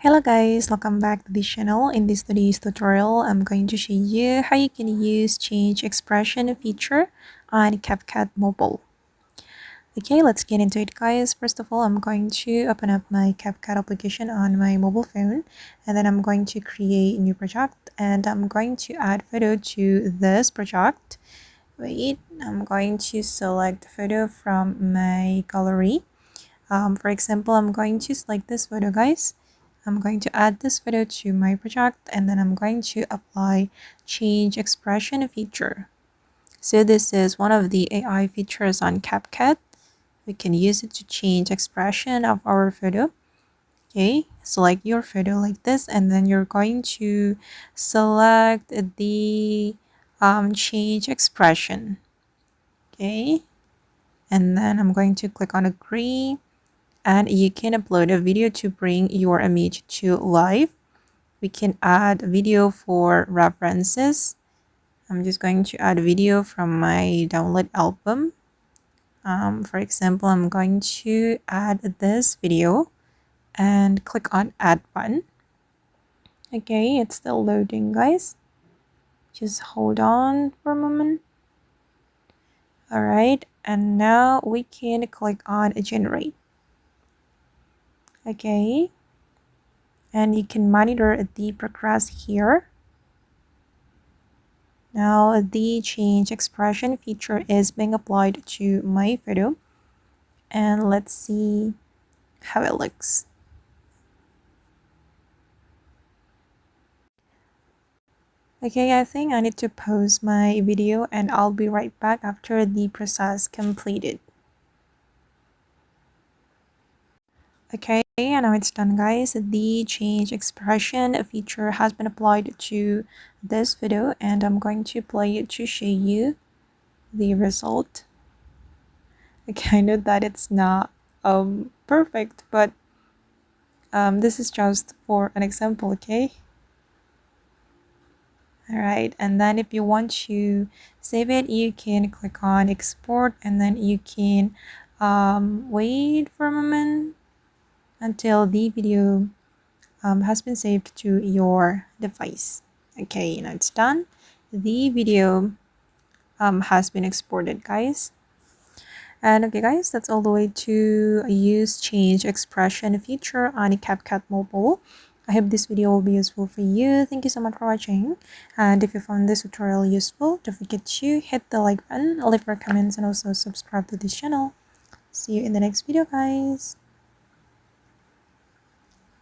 Hello guys, welcome back to this channel. In this today's tutorial, I'm going to show you how you can use change expression feature on CapCut mobile. Okay, let's get into it guys. First of all, I'm going to open up my CapCut application on my mobile phone, and then I'm going to create a new project, and I'm going to add photo to this project. Wait, I'm going to select the photo from my gallery. For example, I'm going to select this photo guys. I'm going to add this photo to my project, and then I'm going to apply change expression feature. So this is one of the AI features on CapCut. We can use it to change expression of our photo. Okay, select your photo like this, and then you're going to select the change expression. Okay, and then I'm going to click on agree, and you can upload a video to bring your image to life. We can add video for references. I'm just going to add a video from my download album. For example, I'm going to add this video and click on add button. Okay, it's still loading guys. Just hold on for a moment. Alright, and now we can click on generate. Okay, and you can monitor the progress here. Now the change expression feature is being applied to my photo, and let's see how it looks. Okay, I think I need to pause my video and I'll be right back after the process completed. Okay, and now it's done guys. The change expression feature has been applied to this video, and I'm going to play it to show you the result. Okay, I know that it's not perfect, but this is just for an example. Okay, all right, and then if you want to save it, you can click on export, and then you can wait for a moment until the video has been saved to your device. Okay, now it's done. The video has been exported guys. And okay guys, that's all the way to use change expression feature on CapCut mobile. I hope this video will be useful for you. Thank you so much for watching. And if you found this tutorial useful, don't forget to hit the like button, leave your comments, and also subscribe to this channel. See you in the next video guys.